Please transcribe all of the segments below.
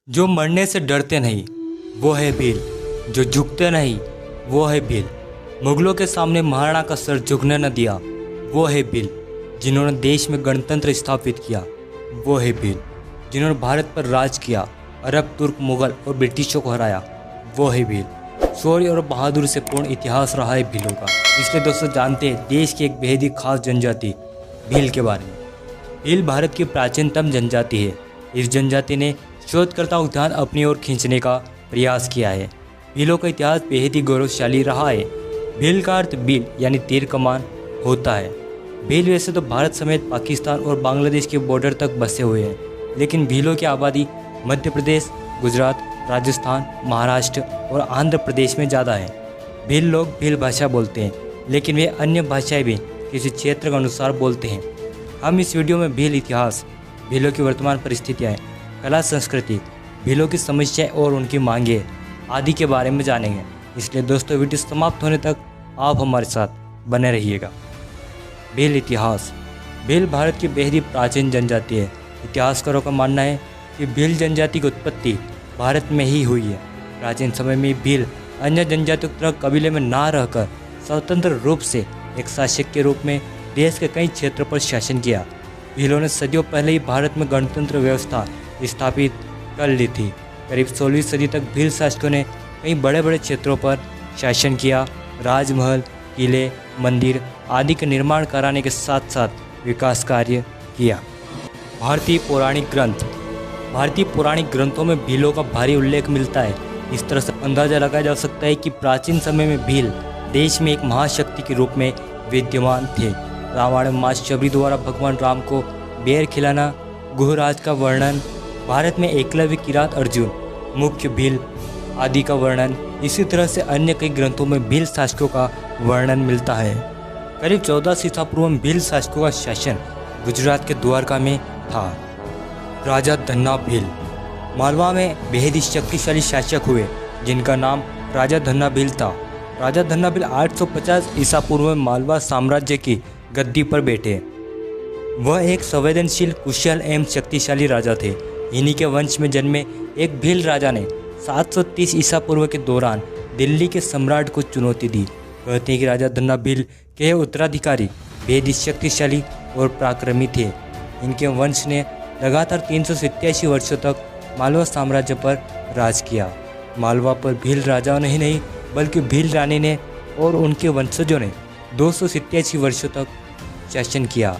जो मरने से डरते नहीं वो है भील, जो झुकते नहीं वो है भील। मुगलों के सामने महाराणा का सर झुकने न दिया वो है भील। जिन्होंने देश में गणतंत्र स्थापित किया वो है भील। जिन्होंने भारत पर राज किया, अरब, तुर्क, मुगल और ब्रिटिशों को हराया वो है भील। शौर्य और बहादुरी से पूर्ण इतिहास रहा है भीलों का। इसलिए दोस्तों जानते हैं देश की एक बेहद ही खास जनजाति भील के बारे में। भील भारत की प्राचीनतम जनजाति है। इस जनजाति ने शोधकर्ताओं ध्यान अपनी ओर खींचने का प्रयास किया है। भीलों का इतिहास बेहद ही गौरवशाली रहा है। भील का अर्थ भील यानी तीर कमान होता है। भील वैसे तो भारत समेत पाकिस्तान और बांग्लादेश के बॉर्डर तक बसे हुए हैं, लेकिन भीलों की आबादी मध्य प्रदेश, गुजरात, राजस्थान, महाराष्ट्र और आंध्र प्रदेश में ज़्यादा है। भील लोग भील भाषा बोलते हैं, लेकिन वे अन्य भाषाएं भी किसी क्षेत्र के अनुसार बोलते हैं। हम इस वीडियो में भील इतिहास, भीलों की वर्तमान परिस्थितियाँ, कला, संस्कृति, भीलों की समस्याएं और उनकी मांगें आदि के बारे में जानेंगे। इसलिए दोस्तों वीडियो समाप्त होने तक आप हमारे साथ बने रहिएगा। भील इतिहास। भील भारत की बेहद ही प्राचीन जनजाति है। इतिहासकारों का मानना है कि भील जनजाति की उत्पत्ति भारत में ही हुई है। प्राचीन समय में भील अन्य जनजातियों की तरह कबीले में ना रहकर स्वतंत्र रूप से एक शासक के रूप में देश के कई क्षेत्रों पर शासन किया। भीलों ने सदियों पहले ही भारत में गणतंत्र व्यवस्था स्थापित कर ली थी। करीब 16वीं सदी तक भील शासकों ने कई बड़े बड़े क्षेत्रों पर शासन किया। राजमहल, किले, मंदिर आदि के निर्माण कराने के साथ साथ विकास कार्य किया। भारतीय पौराणिक ग्रंथ। भारतीय पौराणिक ग्रंथों में भीलों का भारी उल्लेख मिलता है। इस तरह से अंदाजा लगाया जा सकता है कि प्राचीन समय में भील देश में एक महाशक्ति के रूप में विद्यमान थे। रामायण में माँ शबरी द्वारा भगवान राम को बेर खिलाना, गुहराज का वर्णन, भारत में एकलव्य, किरात अर्जुन, मुख्य भील आदि का वर्णन, इसी तरह से अन्य कई ग्रंथों में भील शासकों का वर्णन मिलता है। करीब 14 ईसा पूर्व में भील शासकों का शासन गुजरात के द्वारका में था। राजा धन्ना भील मालवा में बेहद ही शक्तिशाली शासक हुए, जिनका नाम राजा धन्ना भील था। राजा धन्ना भील 850 ईसा पूर्व में मालवा साम्राज्य की गद्दी पर बैठे। वह एक संवेदनशील, कुशल एवं शक्तिशाली राजा थे। इन्हीं के वंश में जन्मे एक भील राजा ने 730 ईसा पूर्व के दौरान दिल्ली के सम्राट को चुनौती दी। कहते हैं कि राजा धन्ना भील के उत्तराधिकारी बेहद ही शक्तिशाली और पराक्रमी थे। इनके वंश ने लगातार 387 वर्षों तक मालवा साम्राज्य पर राज किया। मालवा पर भील राजाओं ने ही नहीं बल्कि भील रानी ने और उनके वंशजों ने 287 वर्षों तक शासन किया।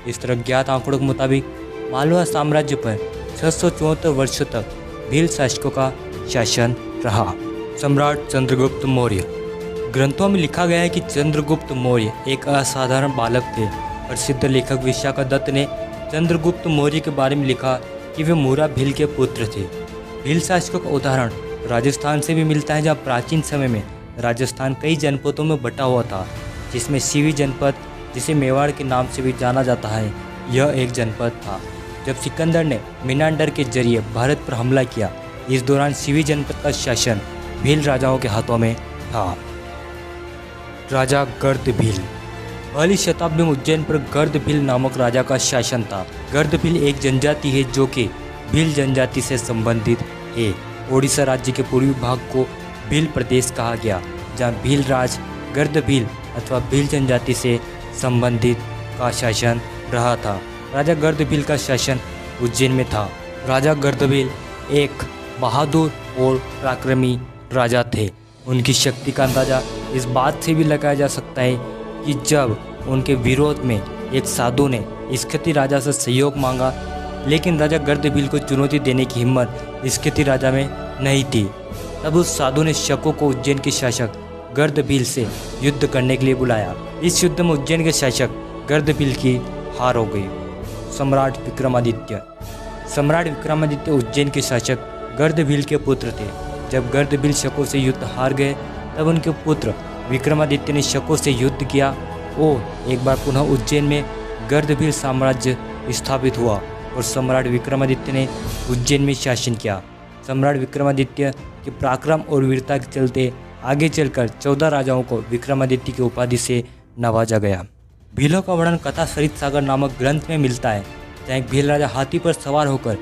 इस तरह ज्ञात आंकड़ों के मुताबिक मालवा साम्राज्य पर 674 वर्षों तक भील शासकों का शासन रहा। सम्राट चंद्रगुप्त मौर्य। ग्रंथों में लिखा गया है कि चंद्रगुप्त मौर्य एक असाधारण बालक थे। प्रसिद्ध लेखक विशाखा दत्त ने चंद्रगुप्त मौर्य के बारे में लिखा कि वे मूरा भील के पुत्र थे। भील शासकों का उदाहरण राजस्थान से भी मिलता है, जहाँ प्राचीन समय में राजस्थान कई जनपदों में बटा हुआ था, जिसमें सीवी जनपद, जिसे मेवाड़ के नाम से भी जाना जाता है, यह एक जनपद था। जब सिकंदर ने मिनांडर के जरिए भारत पर हमला किया, इस दौरान सीवी जनपद का शासन भील राजाओं के हाथों में था। राजा गर्द भील। पहली शताब्दी में उज्जैन पर गर्द भील नामक राजा का शासन था। गर्द भील एक जनजाति है जो कि भील जनजाति से संबंधित है। ओडिशा राज्य के पूर्वी भाग को भील प्रदेश कहा गया, जहाँ भील राज गर्द भील अथवा भील जनजाति से संबंधित का शासन रहा था। राजा गर्द भील का शासन उज्जैन में था। राजा गर्द भील एक बहादुर और पराक्रमी राजा थे। उनकी शक्ति का अंदाजा इस बात से भी लगाया जा सकता है कि जब उनके विरोध में एक साधु ने स्कती राजा से सहयोग मांगा, लेकिन राजा गर्द भील को चुनौती देने की हिम्मत स्कती राजा में नहीं थी। तब उस साधु ने शकों को उज्जैन के शासक गर्द भील से युद्ध करने के लिए बुलाया। इस युद्ध में उज्जैन के शासक गर्द भील की हार हो गई। सम्राट विक्रमादित्य। सम्राट विक्रमादित्य उज्जैन के शासक गर्द भील के पुत्र थे। जब गर्द भील शकों से युद्ध हार गए, तब उनके पुत्र विक्रमादित्य ने शकों से युद्ध किया और एक बार पुनः उज्जैन में गर्द भील साम्राज्य स्थापित हुआ और सम्राट विक्रमादित्य ने उज्जैन में शासन किया। सम्राट विक्रमादित्य के पराक्रम और वीरता के चलते आगे चलकर 14 राजाओं को विक्रमादित्य की उपाधि से नवाजा गया। भीलों का वर्णन कथा सरित सागर नामक ग्रंथ में मिलता है, जहाँ एक भील राजा हाथी पर सवार होकर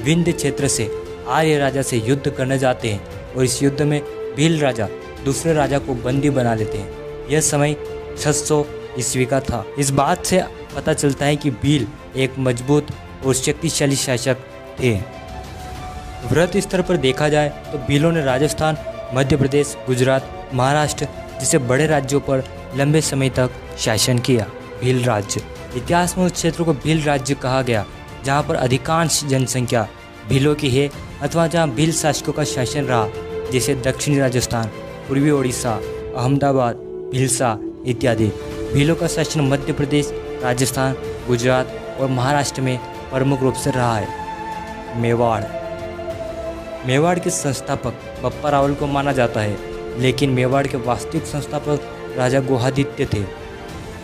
विंध्य क्षेत्र से आर्य राजा से युद्ध करने जाते हैं और इस युद्ध में भील राजा दूसरे राजा को बंदी बना लेते हैं। यह समय 600 ईस्वी का था। इस बात से पता चलता है कि भील एक मजबूत और शक्तिशाली शासक थे। वृहत स्तर पर देखा जाए तो भीलों ने राजस्थान, मध्य प्रदेश, गुजरात, महाराष्ट्र जैसे बड़े राज्यों पर लंबे समय तक शासन किया। भील राज्य इतिहास में उस क्षेत्र को भील राज्य कहा गया जहाँ पर अधिकांश जनसंख्या भीलों की है अथवा जहाँ भील शासकों का शासन रहा, जैसे दक्षिणी राजस्थान, पूर्वी ओडिशा, अहमदाबाद, भीलसा इत्यादि। भीलों का शासन मध्य प्रदेश, राजस्थान, गुजरात और महाराष्ट्र में प्रमुख रूप से रहा है। मेवाड़ के संस्थापक बप्पा रावल को माना जाता है, लेकिन मेवाड़ के वास्तविक संस्थापक राजा गुहादित्य थे,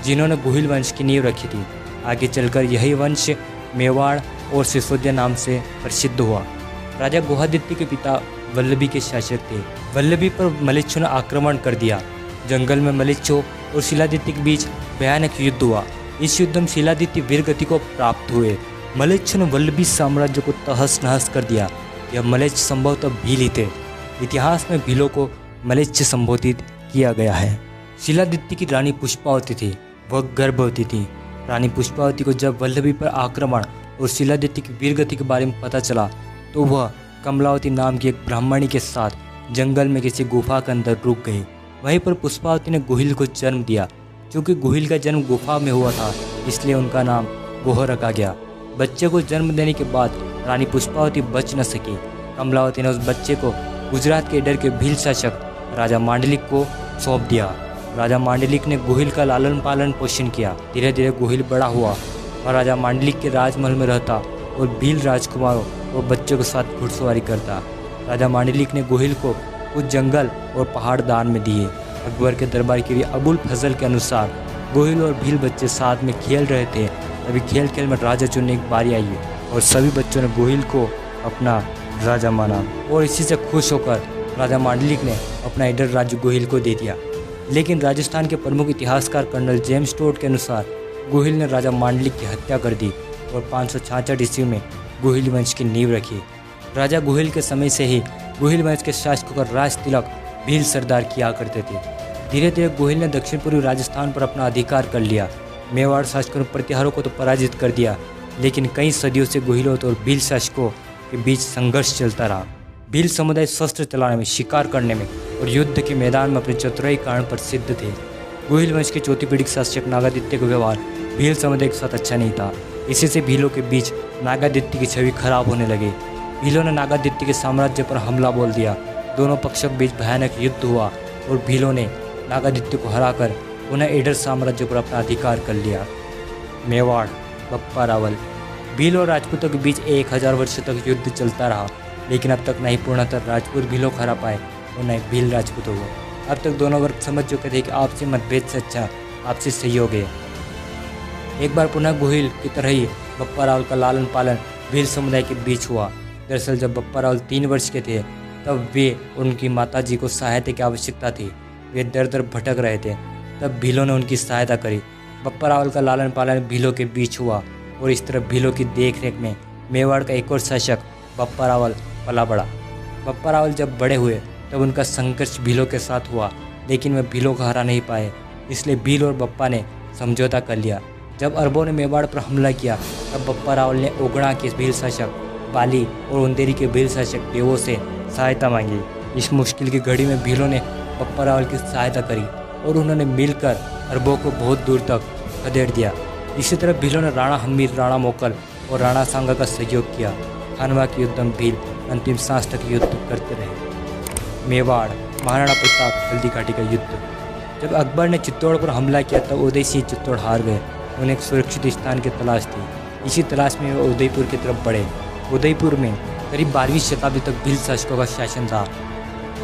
जिन्होंने गुहिल वंश की नींव रखी थी। आगे चलकर यही वंश मेवाड़ और सिसोदिया नाम से प्रसिद्ध हुआ। राजा गुहादित्य के पिता वल्लभी के शासक थे। वल्लभी पर मलेच्छों ने आक्रमण कर दिया। जंगल में मलेच्छों और शिलादित्य के बीच भयानक युद्ध हुआ। इस युद्ध में शिलादित्य वीरगति को प्राप्त हुए। मलेच्छों ने वल्लभी साम्राज्य को तहस नहस कर दिया। यह मलेच्छ संभवतः भील ही थे। इतिहास में भीलों को मलेच्छ संबोधित किया गया है। शिलादित्य की रानी पुष्पावती थी, वह गर्भवती थी। रानी पुष्पावती को जब वल्लभी पर आक्रमण और शिलादित्य की वीरगति के बारे में पता चला तो वह कमलावती नाम की एक ब्राह्मणी के साथ जंगल में किसी गुफा के अंदर रुक गई। वहीं पर पुष्पावती ने गुहिल को जन्म दिया। क्योंकि गुहिल का जन्म गुफा में हुआ था, इसलिए उनका नाम गोह रखा गया। बच्चे को जन्म देने के बाद रानी पुष्पावती बच न सकी। कमलावती ने उस बच्चे को गुजरात के इडर के भील शासक राजा मांडलिक को सौंप दिया। राजा मांडलिक ने गुहिल का लालन पालन पोषण किया। धीरे धीरे गुहिल बड़ा हुआ और राजा मांडलिक के राजमहल में रहता और भील राजकुमारों और बच्चों के साथ घुड़सवारी करता। राजा मांडलिक ने गुहिल को कुछ जंगल और पहाड़ दान में दिए। अकबर के दरबार के लिए अबुल फजल के अनुसार गुहिल और भील बच्चे साथ में खेल रहे थे। तभी खेल खेल में राजा चुनने की बारी आई और सभी बच्चों ने गुहिल को अपना राजा माना और इसी से खुश होकर राजा मांडलिक ने अपना इडर राज्य गुहिल को दे दिया। लेकिन राजस्थान के प्रमुख इतिहासकार कर्नल जेम्स टोड के अनुसार गुहिल ने राजा मांडलिक की हत्या कर दी और 566 ईस्वी में गुहिल वंश की नींव रखी। राजा गुहिल के समय से ही गुहिल वंश के शासकों का राज तिलक भील सरदार किया करते थे। धीरे धीरे गुहिल ने दक्षिण पूर्वी राजस्थान पर अपना अधिकार कर लिया। मेवाड़ शासकों ने प्रतिहारों को तो पराजित कर दिया, लेकिन कई सदियों से गुहिलों और भील शासकों के बीच संघर्ष चलता रहा। भील समुदाय शस्त्र चलाने में, शिकार करने में और युद्ध के मैदान में अपने चतुराई कारण प्रसिद्ध थे। गुहिल वंश के चौथी पीढ़ी के शासक नागादित्य का व्यवहार भील समुदाय के साथ अच्छा नहीं था। इसी से भीलों के बीच नागादित्य की छवि खराब होने लगी। भीलों ने नागादित्य के साम्राज्य पर हमला बोल दिया। दोनों पक्षों के बीच भयानक युद्ध हुआ और भीलों ने नागादित्य को हराकर पुनः इडर साम्राज्य पर अपना अधिकार कर लिया। मेवाड़ बप्पा रावल। भील और राजपूतों के बीच 1000 वर्षों तक युद्ध चलता रहा, लेकिन अब तक नहीं पूर्णतः राजपूत भीलों को हरा पाए और नहीं भील राजपूतों को। अब तक दोनों वर्ग समझ चुके थे कि आपसी मतभेद से अच्छा आपसी सहयोग है। एक बार पुनः गुहिल की तरह ही बप्पा रावल का लालन पालन भील समुदाय के बीच हुआ। दरअसल जब बप्पा रावल 3 वर्ष के थे तब वे और उनकी माताजी को सहायता की आवश्यकता थी। वे दर दर भटक रहे थे, तब भीलों ने उनकी सहायता करी। बप्पा रावल का लालन पालन भीलों के बीच हुआ और इस तरह भीलों की देखरेख में मेवाड़ का एक और शासक बप्पा रावल पला बढ़ा। बप्पा रावल जब बड़े हुए तब उनका संघर्ष भीलों के साथ हुआ, लेकिन वे भीलों को हरा नहीं पाए। इसलिए भील और बप्पा ने समझौता कर लिया। जब अरबों ने मेवाड़ पर हमला किया तब बप्पा रावल ने ओगड़ा के भील शासक पाली और उंदेरी के भील शासक देवों से सहायता मांगी। इस मुश्किल की घड़ी में भीलों ने बप्पा रावल की सहायता करी और उन्होंने मिलकर अरबों को बहुत दूर तक खदेड़ दिया। इसी तरह भीलों ने राणा हमीर, राणा मोकल और राणा सांगा का सहयोग किया। खानवा के युद्ध में भील अंतिम सांस तक युद्ध करते रहे। मेवाड़ महाराणा प्रताप हल्दी घाटी का युद्ध। जब अकबर ने चित्तौड़ पर हमला किया तब उदय सिंह चित्तौड़ हार गए। उन्हें एक सुरक्षित स्थान की तलाश थी। इसी तलाश में वे उदयपुर की तरफ बढ़े। उदयपुर में करीब 12वीं शताब्दी तक भील शासकों का शासन था।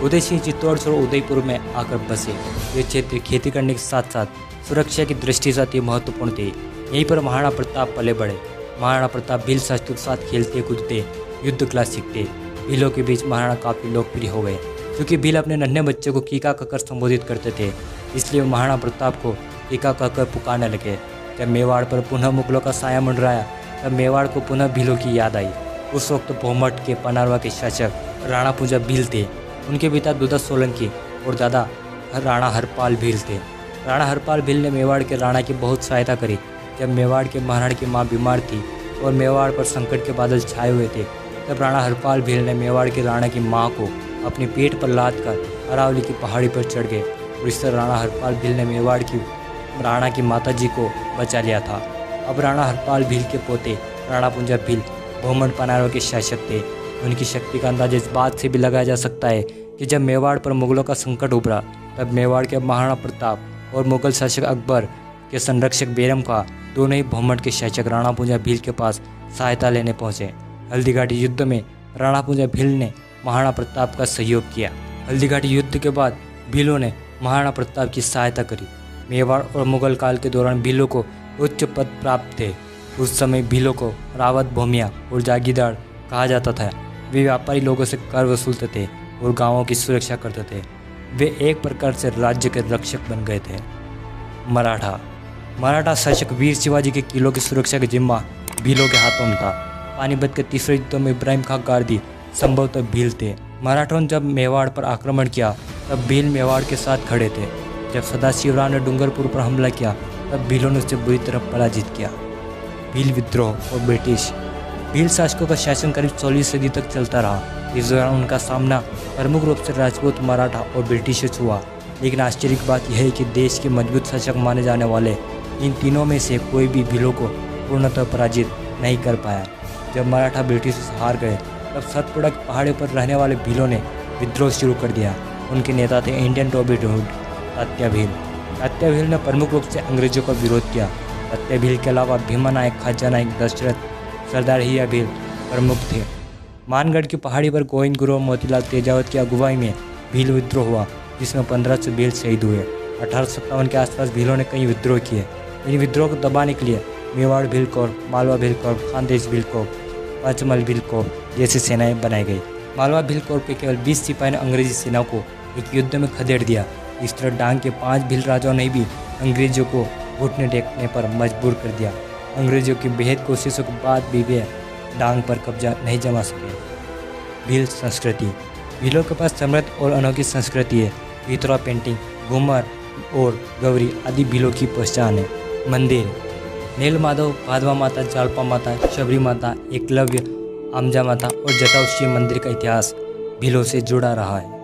उदय सिंह चित्तौड़ से उदयपुर में आकर बसे। ये क्षेत्र खेती करने के साथ साथ सुरक्षा की दृष्टि से अति महत्वपूर्ण थे। यहीं पर महाराणा प्रताप पले बढ़े। महाराणा प्रताप भील शासकों के साथ खेलते कूदते युद्ध कला सीखते। भीलों के बीच महाराणा काफ़ी लोकप्रिय हो गए। क्योंकि भील अपने नन्हे बच्चे को कीका कहकर संबोधित करते थे, इसलिए महाराणा प्रताप को कीका कहकर पुकारने लगे। जब मेवाड़ पर पुनः मुगलों का साया मंडराया तब मेवाड़ को पुनः भीलों की याद आई। उस वक्त भोमट के पनारवा के शासक राणा पूजा भील थे। उनके पिता दुदत सोलंकी और दादा राणा हरपाल भील थे। राणा हरपाल भील ने मेवाड़ के राणा की बहुत सहायता करी। जब मेवाड़ के महाराणा की मां बीमार थी और मेवाड़ पर संकट के बादल छाए हुए थे, तब राणा हरपाल भील ने मेवाड़ के राणा की मां को अपने पेट पर लाद कर अरावली की पहाड़ी पर चढ़ गए और इस तरह राणा हरपाल भील ने मेवाड़ की राणा की माताजी को बचा लिया था। अब राणा हरपाल भील के पोते राणा पूंजा भील भोमट पनारवा के शासक थे। उनकी शक्ति का अंदाजा इस बात से भी लगाया जा सकता है कि जब मेवाड़ पर मुगलों का संकट उभरा, तब मेवाड़ के महाराणा प्रताप और मुगल शासक अकबर के संरक्षक बेरम खां दोनों ही भोमट के शासक राणा पूंजा भील के पास सहायता लेने पहुंचे। हल्दीघाटी युद्ध में राणा पूंजा भील ने महाराणा प्रताप का सहयोग किया। हल्दीघाटी युद्ध के बाद भीलों ने महाराणा प्रताप की सहायता करी। मेवाड़ और मुगल काल के दौरान भीलों को उच्च पद प्राप्त थे। उस समय भीलों को रावत, भूमिया और जागीरदार कहा जाता था। वे व्यापारी लोगों से कर वसूलते थे और गांवों की सुरक्षा करते थे। वे एक प्रकार से राज्य के रक्षक बन गए थे। मराठा शासक वीर शिवाजी के किलों की सुरक्षा का जिम्मा भीलों के हाथों में था। पानीपत के तीसरे युद्ध में इब्राहिम खां गारदी संभवतः भील थे। मराठों ने जब मेवाड़ पर आक्रमण किया, तब भील मेवाड़ के साथ खड़े थे। जब सदाशिवराव ने डूंगरपुर पर हमला किया, तब भीलों ने उसे बुरी तरह पराजित किया। भील विद्रोह और ब्रिटिश। भील शासकों का शासन करीब 16वीं सदी तक चलता रहा। इस दौरान उनका सामना प्रमुख रूप से राजपूत, मराठा और ब्रिटिश से हुआ। लेकिन आश्चर्य की बात यह है कि देश के मजबूत शासक माने जाने वाले इन तीनों में से कोई भी भीलों को पूर्णतः पराजित नहीं कर पाया। जब मराठा ब्रिटिश से हार गए, तब सतपुड़ा की पहाड़ी पर रहने वाले भीलों ने विद्रोह शुरू कर दिया। उनके नेता थे Indian robin hood Tatya Bhil. Tatya Bhil ने प्रमुख रूप से अंग्रेजों का विरोध किया। तात्या भील के अलावा भीमा नायक, खाजा नायक, दशरथ, सरदार हिया भील प्रमुख थे। मानगढ़ की पहाड़ी पर गोविंद गुरु और मोतीलाल तेजावत की अगुवाई में भील विद्रोह हुआ, जिसमें 1500 भील शहीद हुए। 1857 के आसपास भीलों ने कई विद्रोह किए। इन विद्रोह को दबाने के लिए Mewar Bhil corps, Malwa Bhil corps, Khandesh Bhil corps, Pachmal Bhil corps जैसी सेनाएं बनाई गई। मालवा भील कोर के केवल 20 सिपाही ने अंग्रेजी सेना को एक युद्ध में खदेड़ दिया। इस तरह डांग के 5 भील राजाओं ने भी अंग्रेजों को घुटने टेकने पर मजबूर कर दिया। अंग्रेजों की बेहद कोशिशों के बाद भी वे डांग पर कब्जा नहीं जमा सके। भील संस्कृति। भीलों के पास समृद्ध और अनोखी संस्कृति है। पितरा पेंटिंग, घूमर और गौरी आदि भीलों की पहचान है। मंदिर। नील माधव, भादवा माता, जालपा माता, शबरी माता, एकलव्य, आमजा माता और जटाऊ शिव मंदिर का इतिहास भीलों से जुड़ा रहा है।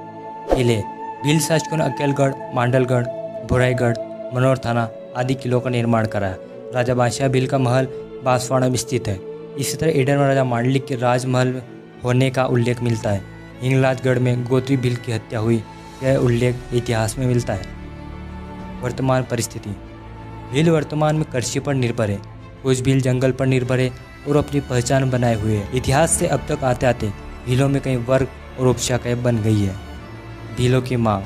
किले। भील शासकों ने अकेलगढ़, मांडलगढ़, भुराईगढ़, मनोर थाना आदि किलों का निर्माण कराया। राजा बादशाह भील का महल बांसवाड़ा में स्थित है। इसी तरह ईडर में राजा मांडलिक के राजमहल होने का उल्लेख मिलता है। हिंगलाजगढ़ में गोत्री भील की हत्या हुई, यह उल्लेख इतिहास में मिलता है। वर्तमान परिस्थिति। भील वर्तमान में कृषि पर निर्भर है। कुछ भील जंगल पर निर्भर है और अपनी पहचान बनाए हुए है। इतिहास से अब तक आते आते भीलों में कई वर्ग और उपशाखाएं बन गई है। भीलों की मांग।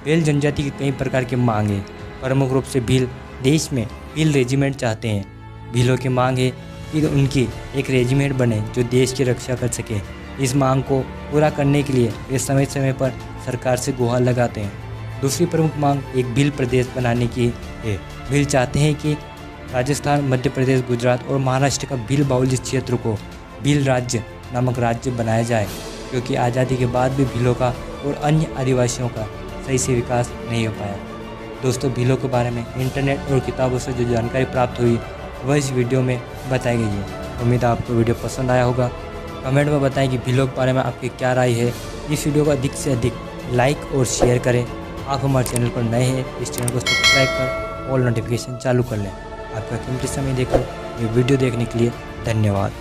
भील जनजाति की कई प्रकार की मांग है। प्रमुख रूप से भील देश में भील रेजिमेंट चाहते हैं। भीलों की मांग है कि उनकी एक रेजिमेंट बने जो देश की रक्षा कर सके। इस मांग को पूरा करने के लिए वे समय समय पर सरकार से गुहार लगाते हैं। दूसरी प्रमुख मांग एक भील प्रदेश बनाने की है। भील चाहते हैं कि राजस्थान, मध्य प्रदेश, गुजरात और महाराष्ट्र का भील बाहुल्य क्षेत्र को भील राज्य नामक राज्य बनाया जाए, क्योंकि आज़ादी के बाद भी भीलों का और अन्य आदिवासियों का सही से विकास नहीं हो पाया। दोस्तों, भीलों के बारे में इंटरनेट और किताबों से जो जानकारी प्राप्त हुई वह इस वीडियो में बताई गई है। उम्मीद है आपको वीडियो पसंद आया होगा। कमेंट में बताएं कि भीलों के बारे में आपकी क्या राय है। इस वीडियो को अधिक से अधिक लाइक और शेयर करें। आप हमारे चैनल पर नए हैं, इस चैनल को सब्सक्राइब कर ऑल नोटिफिकेशन चालू कर लें। आपका कीमती समय देकर ये वीडियो देखने के लिए धन्यवाद।